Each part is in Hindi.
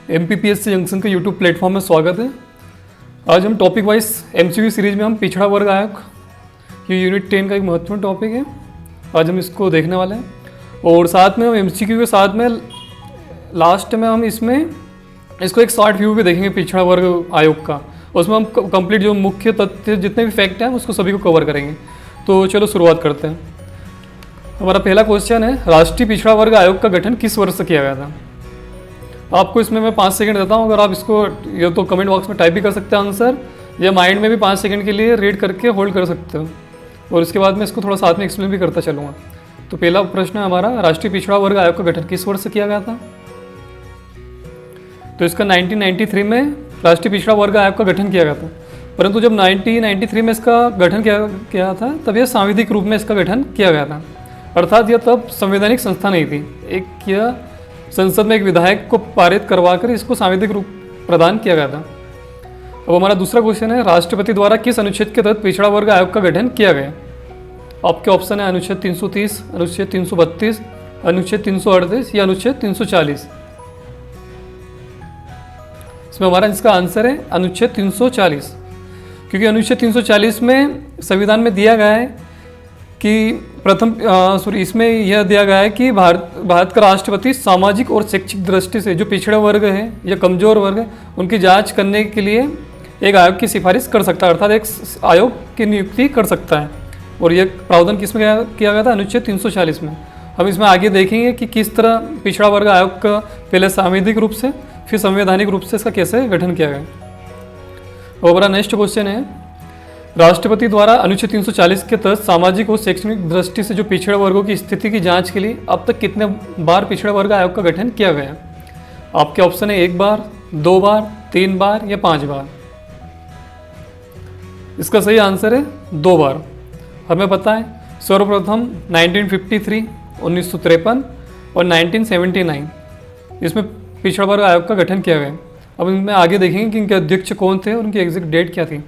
MPPSC जंक्शन के यूट्यूब प्लेटफॉर्म में स्वागत है। आज हम टॉपिक वाइज MCQ सीरीज में हम पिछड़ा वर्ग आयोग, ये यूनिट 10 का एक महत्वपूर्ण टॉपिक है। आज हम इसको देखने वाले हैं और साथ में हम MCQ के साथ में लास्ट में हम इसको एक शॉर्ट व्यू भी देखेंगे पिछड़ा वर्ग आयोग का। उसमें हम कंप्लीट जो मुख्य तथ्य जितने भी फैक्ट हैं उसको सभी को कवर करेंगे। तो चलो शुरुआत करते हैं। हमारा पहला क्वेश्चन है, राष्ट्रीय पिछड़ा वर्ग आयोग का गठन किस वर्ष से किया गया था? आपको इसमें मैं 5 सेकंड देता हूँ। अगर आप इसको या तो कमेंट बॉक्स में टाइप भी कर सकते हैं आंसर, या माइंड में भी 5 सेकंड के लिए रीड करके होल्ड कर सकते हो, और इसके बाद मैं इसको थोड़ा साथ में एक्सप्लेन भी करता चलूँगा। तो पहला प्रश्न है हमारा, राष्ट्रीय पिछड़ा वर्ग आयोग का गठन किस वर्ष से किया गया था? तो इसका 1993 में राष्ट्रीय पिछड़ा वर्ग आयोग का गठन किया गया था। परंतु जब 1993 में इसका गठन किया था तब यह सांविधिक रूप में इसका गठन किया गया था, अर्थात यह तब संवैधानिक संस्था नहीं थी। यह संसद में एक विधायक को पारित करवाकर इसको सांविधिक रूप प्रदान किया गया था। अब हमारा दूसरा क्वेश्चन है, राष्ट्रपति द्वारा किस अनुच्छेद के तहत पिछड़ा वर्ग आयोग का गठन किया गया? आपके ऑप्शन है अनुच्छेद 330, अनुच्छेद 332, अनुच्छेद 338 या अनुच्छेद 340। इसमें हमारा इसका आंसर है अनुच्छेद 340, क्योंकि अनुच्छेद 340 में संविधान में दिया गया है कि इसमें यह दिया गया है कि भारत का राष्ट्रपति सामाजिक और शैक्षिक दृष्टि से जो पिछड़ा वर्ग है या कमजोर वर्ग है उनकी जांच करने के लिए एक आयोग की सिफारिश कर सकता है, अर्थात एक आयोग की नियुक्ति कर सकता है। और यह प्रावधान किस में किया गया था? अनुच्छेद 340 में। हम इसमें आगे देखेंगे कि किस तरह पिछड़ा वर्ग आयोग का पहले सांविधिक रूप से फिर संवैधानिक रूप से इसका कैसे गठन किया गया। और हमारा नेक्स्ट क्वेश्चन है, राष्ट्रपति द्वारा अनुच्छेद 340 के तहत सामाजिक और शैक्षणिक दृष्टि से जो पिछड़े वर्गों की स्थिति की जांच के लिए अब तक कितने बार पिछड़ा वर्ग आयोग का गठन किया गया? आपके ऑप्शन है 1 बार, 2 बार, 3 बार या 5 बार। इसका सही आंसर है 2 बार। हमें पता है सर्वप्रथम 1953, 1953 और 1979 इसमें पिछड़ा वर्ग आयोग का गठन किया गया। अब इनमें आगे देखेंगे कि इनके अध्यक्ष कौन थे और उनकी एग्जैक्ट डेट क्या थी।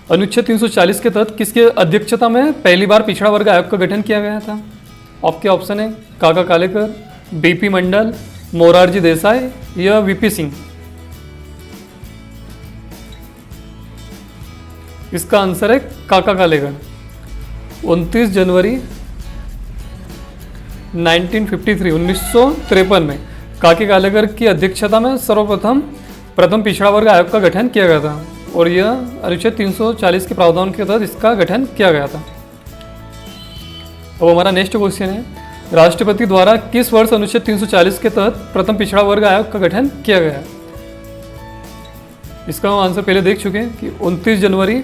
अनुच्छेद 340 के तहत किसके अध्यक्षता में पहली बार पिछड़ा वर्ग आयोग का गठन किया गया था? आपके ऑप्शन है काका कालेकर, बीपी मंडल, मोरारजी देसाई या वीपी सिंह। इसका आंसर है काका कालेकर। 29 जनवरी 1953 में काके कालेकर की अध्यक्षता में प्रथम पिछड़ा वर्ग आयोग का गठन किया गया था, और यह अनुच्छेद 340 के प्रावधान के तहत इसका गठन किया गया था। अब हमारा नेक्स्ट क्वेश्चन है, राष्ट्रपति द्वारा किस वर्ष अनुच्छेद 340 के तहत प्रथम पिछड़ा वर्ग आयोग का गठन किया गया? इसका हम आंसर पहले देख चुके हैं कि 29 जनवरी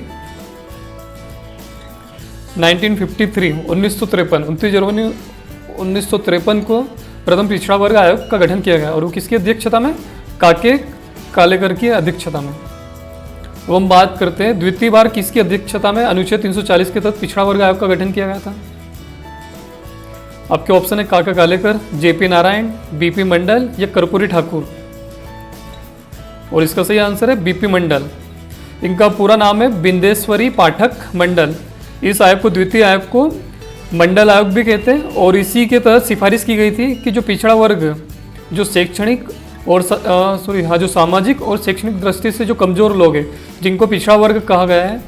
1953 1953 को प्रथम पिछड़ा वर्ग आयोग का गठन किया गया, और वो किसकी अध्यक्षता में? काके कालेकर की अध्यक्षता में। अब हम बात करते हैं द्वितीय बार किसकी अध्यक्षता में अनुच्छेद 340 के तहत पिछड़ा वर्ग आयोग का गठन किया गया था। आपके ऑप्शन है काका कालेकर, जेपी नारायण, बीपी मंडल या कर्पूरी ठाकुर। और इसका सही आंसर है बीपी मंडल। इनका पूरा नाम है बिंदेश्वरी पाठक मंडल। इस आयोग को द्वितीय आयोग को मंडल आयोग भी कहते हैं, और इसी के तहत सिफारिश की गई थी कि जो पिछड़ा वर्ग जो शैक्षणिक और जो सामाजिक और शैक्षणिक दृष्टि से जो कमज़ोर लोग हैं जिनको पिछड़ा वर्ग कहा गया है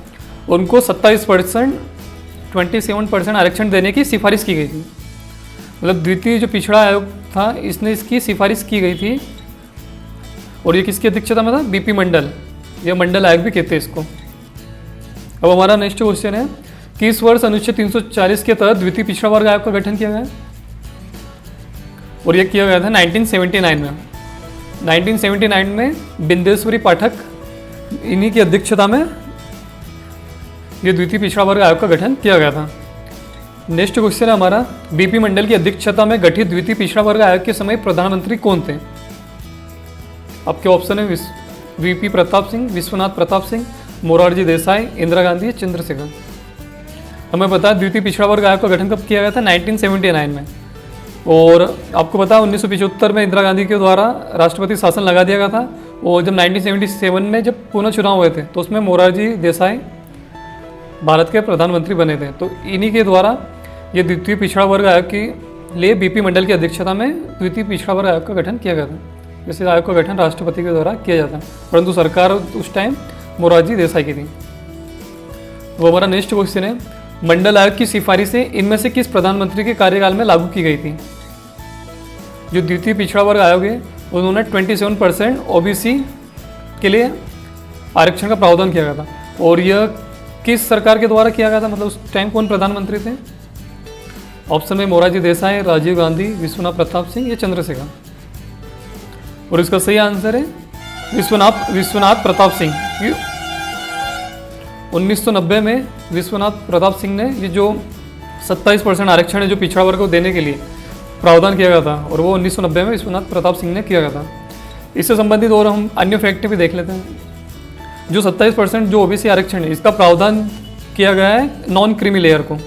उनको 27% आरक्षण देने की सिफारिश की गई थी। मतलब द्वितीय जो पिछड़ा आयोग था इसने इसकी सिफारिश की गई थी, और ये किसकी अध्यक्षता में था? बीपी मंडल, यह मंडल आयोग भी कहते हैं इसको। अब हमारा नेक्स्ट क्वेश्चन है, किस वर्ष अनुच्छेद 340 के तहत द्वितीय पिछड़ा वर्ग आयोग का गठन किया गया? और यह किया गया था 1979 में। 1979 में बिंदेश्वरी पाठक इन्हीं की अध्यक्षता में ये द्वितीय पिछड़ा वर्ग आयोग का गठन किया गया था। नेक्स्ट क्वेश्चन है हमारा, बीपी मंडल की अध्यक्षता में गठित द्वितीय पिछड़ा वर्ग आयोग के समय प्रधानमंत्री कौन थे? आपके ऑप्शन है वीपी प्रताप सिंह, विश्वनाथ प्रताप सिंह, मोरारजी देसाई, इंदिरा गांधी, चंद्रशेखर। हमें पता है द्वितीय पिछड़ा वर्ग आयोग का गठन कब किया गया था? 1979 में। और आपको पता है 1975 में इंदिरा गांधी के द्वारा राष्ट्रपति शासन लगा दिया गया था, और जब 1977 में जब पुनः चुनाव हुए थे तो उसमें मोरारजी देसाई भारत के प्रधानमंत्री बने थे। तो इन्हीं के द्वारा ये द्वितीय पिछड़ा वर्ग आयोग के लिए बीपी मंडल की अध्यक्षता में द्वितीय पिछड़ा वर्ग आयोग का गठन किया गया था। इस आयोग का गठन राष्ट्रपति के द्वारा किया जाता है, परंतु सरकार उस टाइम मोरारजी देसाई की थी। वो हमारा नेक्स्ट क्वेश्चन है, मंडल आयोग की सिफारिशें इनमें से किस प्रधानमंत्री के कार्यकाल में लागू की गई थी? जो द्वितीय पिछड़ा वर्ग आयोग है उन्होंने 27% ओबीसी के लिए आरक्षण का प्रावधान किया गया था, और यह किस सरकार के द्वारा किया गया था, मतलब उस टाइम कौन प्रधानमंत्री थे? ऑप्शन में मोरारजी देसाई, राजीव गांधी, विश्वनाथ प्रताप सिंह या चंद्रशेखर। और इसका सही आंसर है विश्वनाथ प्रताप सिंह। 1990 में विश्वनाथ प्रताप सिंह ने ये जो 27% आरक्षण है जो पिछड़ा वर्ग को देने के लिए प्रावधान किया गया था, और वो 1990 में विश्वनाथ प्रताप सिंह ने किया गया था। इससे संबंधित और हम अन्य फैक्ट भी देख लेते हैं। जो 27% जो ओबीसी आरक्षण है इसका प्रावधान किया गया है नॉन क्रीमी लेयर को।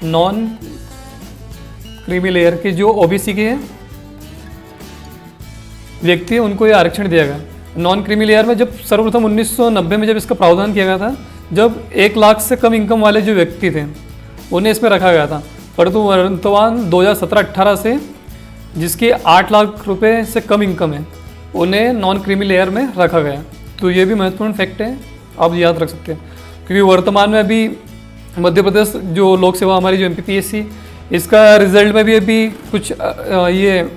नॉन क्रीमी लेयर के जो ओबीसी के व्यक्ति है उनको ये आरक्षण दिया गया। नॉन क्रीमी लेयर में जब सर्वप्रथम 1990 में जब इसका प्रावधान किया गया था, जब 1 लाख से कम इनकम वाले जो व्यक्ति थे उन्हें इसमें रखा गया था, परंतु वर्तमान 2017-18 से जिसकी 8 लाख रुपए से कम इनकम है उन्हें नॉन क्रीमी लेयर में रखा गया। तो ये भी महत्वपूर्ण फैक्ट है, आप याद रख सकते हैं, क्योंकि वर्तमान में अभी मध्य प्रदेश जो लोक सेवा हमारी जो MPPSC इसका रिजल्ट में भी अभी कुछ ये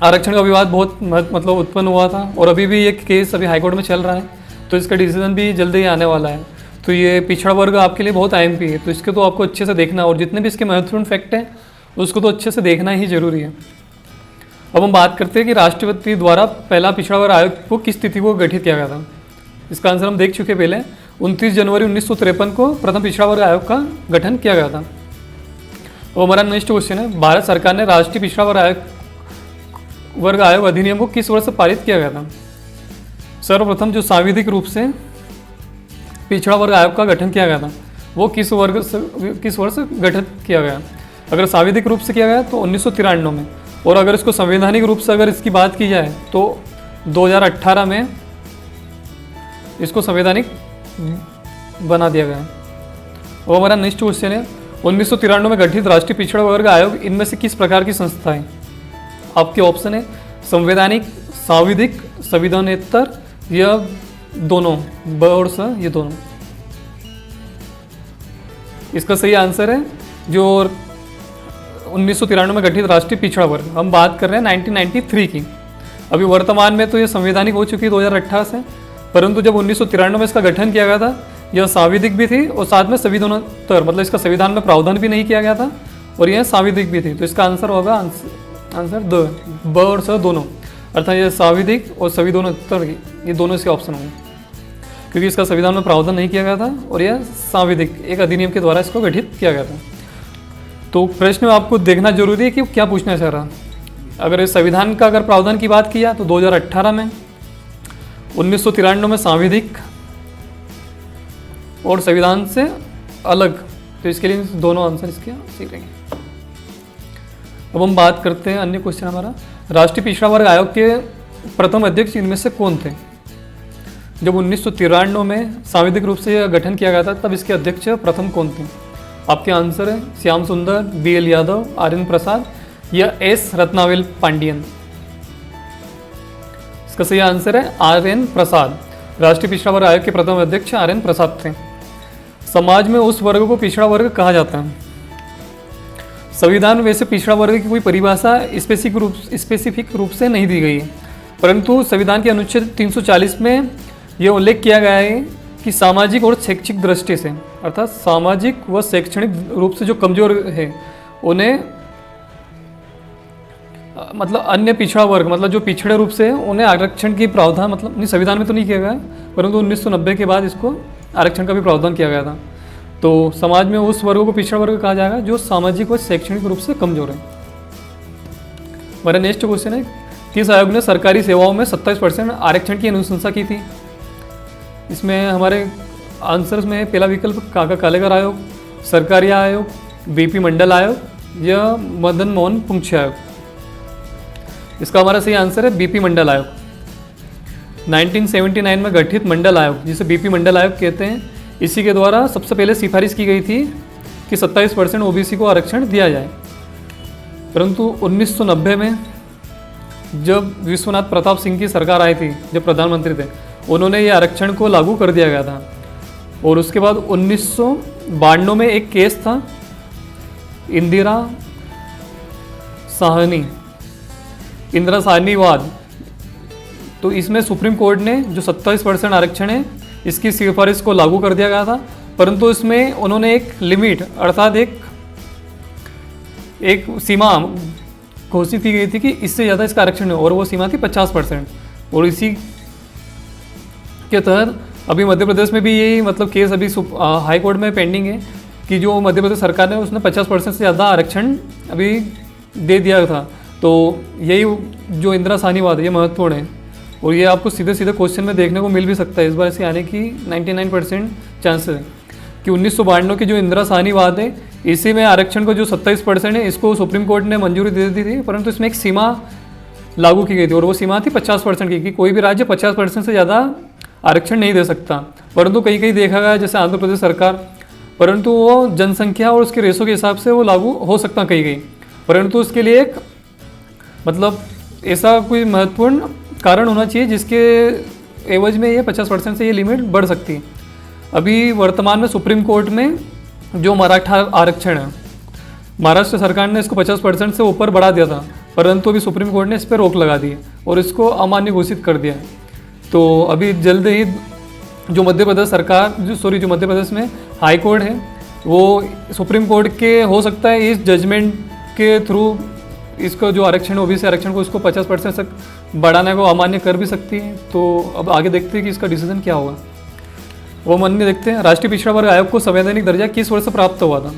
आरक्षण का विवाद बहुत मतलब उत्पन्न हुआ था, और अभी भी ये केस अभी हाईकोर्ट में चल रहा है, तो इसका डिसीजन भी जल्दी ही आने वाला है। तो ये पिछड़ा वर्ग आपके लिए बहुत IMP है, तो इसके तो आपको अच्छे से देखना, और जितने भी इसके महत्वपूर्ण फैक्ट हैं उसको तो अच्छे से देखना ही जरूरी है। अब हम बात करते हैं कि राष्ट्रपति द्वारा पहला पिछड़ा वर्ग आयोग को किस तिथि को गठित किया गया था। इसका आंसर हम देख चुके पहले, 29 जनवरी 1953 को प्रथम पिछड़ा वर्ग आयोग का गठन किया गया था। और हमारा नेक्स्ट क्वेश्चन है, भारत सरकार ने राष्ट्रीय पिछड़ा वर्ग आयोग अधिनियम को किस वर्ष पारित किया गया था? सर्वप्रथम जो सांविधिक रूप से पिछड़ा वर्ग आयोग का गठन किया गया था वो किस वर्ष गठित किया गया? अगर सांविधिक रूप से किया गया तो 1993 में, और अगर इसको संवैधानिक रूप से अगर इसकी बात की जाए तो 2018 में इसको संवैधानिक बना दिया गया। और हमारा नेक्स्ट क्वेश्चन है, 1993 में गठित राष्ट्रीय पिछड़ा वर्ग आयोग इनमें से किस प्रकार की संस्था है? आपके ऑप्शन है संवैधानिक, सांविधिक, संविधानेतर या दोनों, ब और स, ये दोनों। इसका सही आंसर है जो 1993 में गठित राष्ट्रीय पिछड़ा वर्ग। हम बात कर रहे हैं 1993 की। अभी वर्तमान में तो ये संवैधानिक हो चुकी है 2018 से, परंतु जब 1993 में इसका गठन किया गया था यह सांविधिक भी थी और साथ में संविधानेतर, मतलब इसका संविधान में प्रावधान भी नहीं किया गया था, और यह सांविधिक भी थी। तो इसका आंसर होगा आंसर ब और स दोनों, अर्थात ये सांविधिक और संविधानेतर ये दोनों इसके ऑप्शन होंगे, क्योंकि इसका संविधान में प्रावधान नहीं किया गया था और यह सांविधिक एक अधिनियम के द्वारा इसको गठित किया गया था। तो प्रश्न में आपको देखना जरूरी है कि क्या पूछना चाह रहा। अगर इस संविधान का अगर प्रावधान की बात किया तो 2018 में, 1993 में सांविधिक और संविधान से अलग, तो इसके लिए दोनों आंसर इसके सही रहेंगे। अब हम बात करते हैं अन्य क्वेश्चन हमारा, राष्ट्रीय पिछड़ा वर्ग आयोग के प्रथम अध्यक्ष इनमें से कौन थे? जब 1993 में सांविधिक रूप से यह गठन किया गया था तब इसके अध्यक्ष प्रथम कौन थे? आपके आंसर है श्याम सुंदर, BL यादव, RN प्रसाद या S रत्नावेल पांडियन। इसका सही आंसर है RN प्रसाद। राष्ट्रीय पिछड़ा वर्ग आयोग के प्रथम अध्यक्ष RN प्रसाद थे। समाज में उस वर्ग को पिछड़ा वर्ग कहा जाता है। संविधान में वैसे पिछड़ा वर्ग की कोई परिभाषा स्पेसिफिक रूप से नहीं दी गई है, परंतु संविधान के अनुच्छेद 340 में यह उल्लेख किया गया है कि सामाजिक और शैक्षिक दृष्टि से, अर्थात सामाजिक व शैक्षणिक रूप से जो कमजोर है उन्हें, मतलब अन्य पिछड़ा वर्ग, मतलब जो पिछड़े रूप से उन्हें आरक्षण की प्रावधान, मतलब नहीं संविधान में तो नहीं किया गया, परंतु 1990 के बाद इसको आरक्षण का भी प्रावधान किया गया था। तो समाज में उस वर्ग को पिछड़ा वर्ग कहा जाएगा जो सामाजिक व शैक्षणिक रूप से कमजोर है। हमारा नेक्स्ट क्वेश्चन है, किस आयोग ने सरकारी सेवाओं में 27% आरक्षण की अनुशंसा की थी? इसमें हमारे आंसर्स में पहला विकल्प काका कालेकर आयोग, सरकारी आयोग, BP मंडल आयोग या मदन मोहन पुंछे आयोग। इसका हमारा सही आंसर है BP मंडल आयोग। 1979 में गठित मंडल आयोग, जिसे BP मंडल आयोग कहते हैं, इसी के द्वारा सबसे पहले सिफारिश की गई थी कि 27% OBC को आरक्षण दिया जाए, परंतु 1990 में जब विश्वनाथ प्रताप सिंह की सरकार आई थी, जब प्रधानमंत्री थे, उन्होंने ये आरक्षण को लागू कर दिया गया था। और उसके बाद 1992 में एक केस था इंदिरा साहनीवाद। तो इसमें सुप्रीम कोर्ट ने जो 27% आरक्षण है इसकी सिफारिश को लागू कर दिया गया था, परंतु इसमें उन्होंने एक लिमिट अर्थात एक सीमा घोषित की गई थी कि इससे ज़्यादा इसका आरक्षण है, और वो सीमा थी 50%। और इसी के तहत अभी मध्य प्रदेश में भी यही मतलब केस अभी हाई कोर्ट में पेंडिंग है कि जो मध्य प्रदेश सरकार ने उसने 50% से ज़्यादा आरक्षण अभी दे दिया था। तो यही जो इंदिरा साहनीवाद है ये महत्वपूर्ण है, और ये आपको सीधे सीधे क्वेश्चन में देखने को मिल भी सकता है। इस बार इसके आने की 99% चांसेस है कि 1992 की जो इंदिरा साहनीवाद है इसी में आरक्षण को जो 27% है इसको सुप्रीम कोर्ट ने मंजूरी दे दी थी, परंतु इसमें एक सीमा लागू की गई थी और वो सीमा थी 50% की, कि कोई भी राज्य 50% से ज़्यादा आरक्षण नहीं दे सकता। परंतु कहीं कहीं देखा गया जैसे आंध्र प्रदेश सरकार, परंतु वो जनसंख्या और उसके रेशो के हिसाब से वो लागू हो सकता कहीं कहीं, परंतु उसके लिए एक मतलब ऐसा कोई महत्वपूर्ण कारण होना चाहिए जिसके एवज में ये 50% से ये लिमिट बढ़ सकती है। अभी वर्तमान में सुप्रीम कोर्ट में जो मराठा आरक्षण है, महाराष्ट्र सरकार ने इसको 50% से ऊपर बढ़ा दिया था, परंतु अभी सुप्रीम कोर्ट ने इस पर रोक लगा दी है और इसको अमान्य घोषित कर दिया है। तो अभी जल्द ही जो मध्य प्रदेश सरकार जो मध्य प्रदेश में हाई कोर्ट है वो सुप्रीम कोर्ट के हो सकता है इस जजमेंट के थ्रू इसको जो आरक्षण है ओबीसी आरक्षण को इसको 50% तक बढ़ाने को अमान्य कर भी सकती है। तो अब आगे देखते हैं कि इसका डिसीजन क्या होगा, वो मान्य देखते हैं। राष्ट्रीय पिछड़ा वर्ग आयोग को संवैधानिक दर्जा किस वर्ष प्राप्त हुआ था?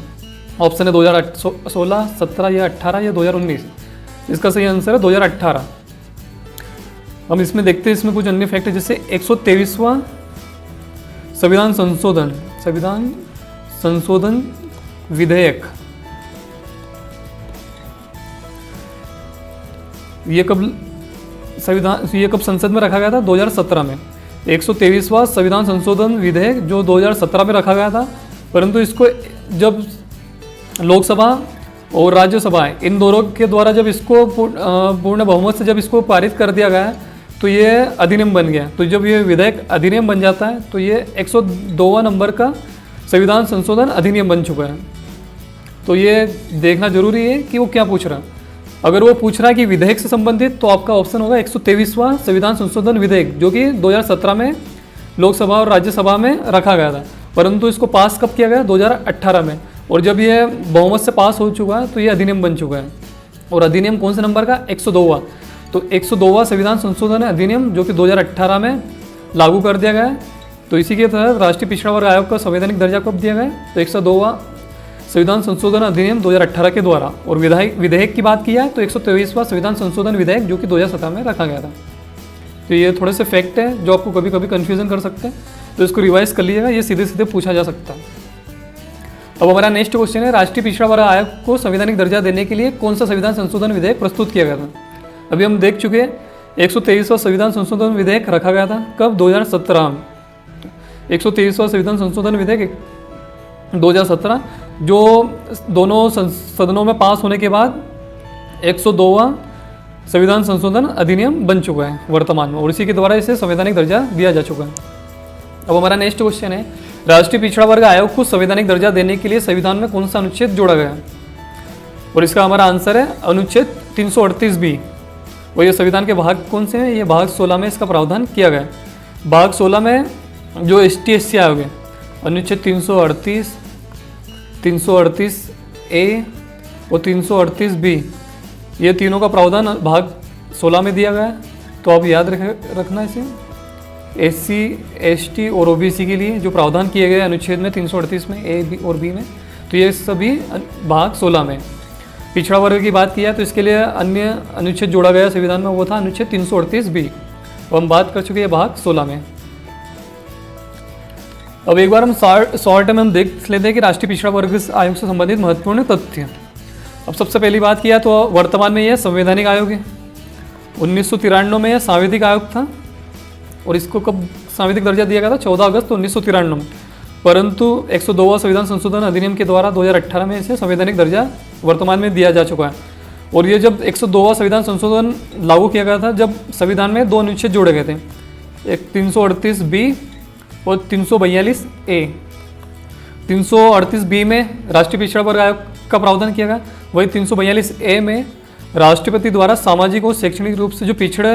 ऑप्शन है 2016, 17 या 18 या 2019। इसका सही आंसर है 2018। हम इसमें देखते हैं, इसमें कुछ अन्य फैक्ट है जैसे 123वां संविधान संशोधन विधेयक ये कब संसद में रखा गया था? 2017 में। 123वां संविधान संशोधन विधेयक जो 2017 में रखा गया था, परंतु इसको जब लोकसभा और राज्यसभा इन दोनों के द्वारा जब इसको पूर्ण बहुमत से जब इसको पारित कर दिया गया तो ये अधिनियम बन गया। तो जब ये विधेयक अधिनियम बन जाता है तो ये 102वां नंबर का संविधान संशोधन अधिनियम बन चुका है। तो ये देखना जरूरी है कि वो क्या पूछ रहा है। अगर वो पूछ रहा है कि विधेयक से संबंधित तो आपका ऑप्शन होगा 123वां संविधान संशोधन विधेयक जो कि 2017 में लोकसभा और राज्यसभा में रखा गया था, परंतु इसको पास कब किया गया? 2018 में। और जब ये बहुमत से पास हो चुका है तो ये अधिनियम बन चुका है। और अधिनियम कौन से नंबर का? 102वां। तो 102वां संविधान संशोधन अधिनियम जो कि 2018 में लागू कर दिया गया है। तो इसी के तहत राष्ट्रीय पिछड़ा वर्ग आयोग का संवैधानिक दर्जा कब दिया गया? तो 102वां संविधान संशोधन अधिनियम 2018 के द्वारा। और विधेयक की बात की है तो 123वां संविधान संशोधन विधेयक जो कि 2017 में रखा गया था। तो ये थोड़े से फैक्ट है जो आपको कभी कभी कन्फ्यूजन कर सकते हैं, तो इसको रिवाइज कर लीजिएगा, ये सीधे सीधे पूछा जा सकता है। अब हमारा नेक्स्ट क्वेश्चन है, राष्ट्रीय पिछड़ा वर्ग आयोग को संवैधानिक दर्जा देने के लिए कौन सा संविधान संशोधन विधेयक प्रस्तुत किया गया था? अभी हम देख चुके हैं 123वां संविधान संशोधन विधेयक रखा गया था कब? 2017 में। 123वां संविधान संशोधन विधेयक 2017 जो दोनों सदनों में पास होने के बाद 102वां संविधान संशोधन अधिनियम बन चुका है वर्तमान में, और इसी के द्वारा इसे संवैधानिक दर्जा दिया जा चुका है। अब हमारा नेक्स्ट क्वेश्चन है, राष्ट्रीय पिछड़ा वर्ग आयोग को संवैधानिक दर्जा देने के लिए संविधान में कौन सा अनुच्छेद जोड़ा गया? और इसका हमारा आंसर है अनुच्छेद 338B। और ये संविधान के भाग कौन से हैं? ये भाग 16 में इसका प्रावधान किया गया है। भाग 16 में जो ST/SC आयोग है, अनुच्छेद 338, 338A और 338B, ये तीनों का प्रावधान भाग 16 में दिया गया है। तो आप याद रखना इसे, SC, ST और OBC के लिए जो प्रावधान किए गए अनुच्छेद में 338 में A, B और B में, तो ये सभी भाग 16 में। पिछड़ा वर्ग की बात की है तो इसके लिए अन्य अनुच्छेद जोड़ा गया संविधान में, वो था अनुच्छेद 338B। तो हम बात कर चुके हैं भाग 16 में। अब एक बार हम शॉर्ट में हम देख लेते हैं कि राष्ट्रीय पिछड़ा वर्ग आयोग से संबंधित महत्वपूर्ण तथ्य। अब सबसे पहली बात किया तो वर्तमान में यह संवैधानिक आयोग है। 1993 में यह सांविधिक आयोग था और इसको कब सांविधिक दर्जा दिया गया था? 14 अगस्त 1993 में। परंतु 102वां संविधान संशोधन अधिनियम के द्वारा 2018 में इसे संवैधानिक दर्जा वर्तमान में दिया जा चुका है। और ये जब 102वां संविधान संशोधन लागू किया गया था, जब संविधान में 2 अनुच्छेद जोड़े गए थे, एक 338 बी और 342 ए। 338 बी में राष्ट्रीय पिछड़ा वर्ग आयोग का प्रावधान किया गया, वही 342 ए में राष्ट्रपति द्वारा सामाजिक और शैक्षणिक रूप से जो पिछड़े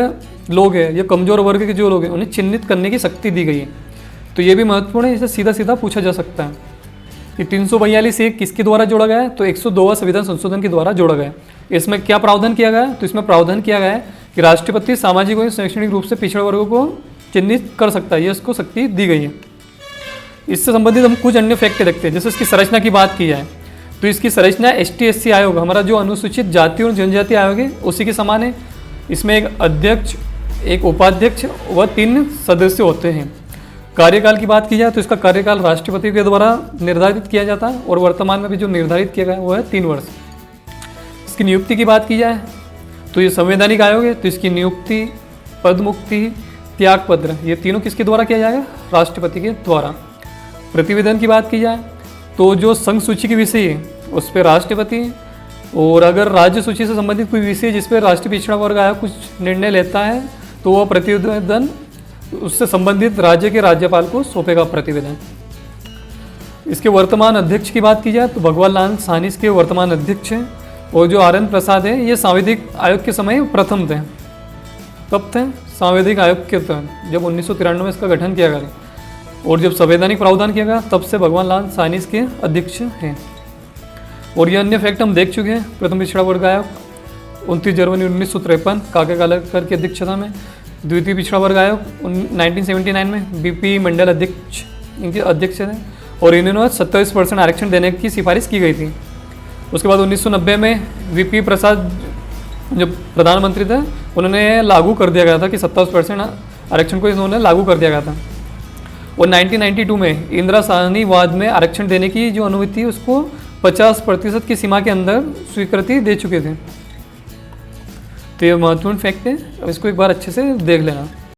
लोग हैं या कमजोर वर्ग के जो लोग हैं उन्हें चिन्हित करने की शक्ति दी गई है। तो ये भी महत्वपूर्ण है, इसे सीधा सीधा पूछा जा सकता है कि 342 ए किसके द्वारा जोड़ा गया है, तो 102वां संविधान संशोधन के द्वारा जोड़ा गया है। इसमें क्या प्रावधान किया गया है, तो इसमें प्रावधान किया गया है कि राष्ट्रपति सामाजिक और शैक्षणिक रूप से पिछड़े वर्गों को चिन्हित कर सकता है, ये इसको शक्ति दी गई है। इससे संबंधित हम कुछ अन्य फैक्ट देखते हैं। जैसे इसकी संरचना की बात की जाए तो इसकी संरचना ST/SC आयोग, हमारा जो अनुसूचित जाति और जनजाति आयोग है उसी के समान है। इसमें एक अध्यक्ष, एक उपाध्यक्ष व 3 सदस्य होते हैं। कार्यकाल की बात की जाए तो इसका कार्यकाल राष्ट्रपति के द्वारा निर्धारित किया जाता है और वर्तमान में भी जो निर्धारित किया गया है वो है 3 वर्ष। इसकी नियुक्ति की बात की जाए तो ये संवैधानिक आयोग है, तो इसकी नियुक्ति, पदमुक्ति, त्यागपत्र ये तीनों किसके द्वारा किया जाएगा, राष्ट्रपति के द्वारा। प्रतिवेदन की बात की जाए तो जो संघ सूची के विषय है उस पर राष्ट्रपति, और अगर राज्य सूची से संबंधित कोई विषय जिस पर राष्ट्रीय पिछड़ा वर्ग आयोग कुछ निर्णय लेता है तो वह प्रतिवेदन उससे संबंधित राज्य के राज्यपाल को सौंपेगा प्रतिवेदन। इसके वर्तमान अध्यक्ष की बात की जाए तो भगवान लाल साहनी इसके वर्तमान अध्यक्ष हैं, और जो RN प्रसाद है ये सांविधिक आयोग के समय प्रथम थे। कब थे, सांविधिक आयोग के तहत जब 1993 में इसका गठन किया गया था, और जब संवैधानिक प्रावधान किया गया तब से भगवान लाल साहनी इसके अध्यक्ष हैं। और ये अन्य फैक्ट हम देख चुके हैं। प्रथम पिछड़ा वर्ग आयोग 29 जनवरी 1953 काके कालेलकर की अध्यक्षता में। द्वितीय पिछड़ा वर्ग आयोग 1979 में BP मंडल अध्यक्ष इनके अध्यक्ष थे, और इन्होंने 27% आरक्षण देने की सिफारिश की गई थी। उसके बाद 1990 में VP प्रसाद जब प्रधानमंत्री थे उन्होंने लागू कर दिया गया था कि 27% आरक्षण को इन्होंने लागू कर दिया गया था। और 1992 में इंदिरा साहनी वाद में आरक्षण देने की जो अनुमति थी उसको 50% की सीमा के अंदर स्वीकृति दे चुके थे। तो ये महत्वपूर्ण फैक्ट है, अब इसको एक बार अच्छे से देख लेना।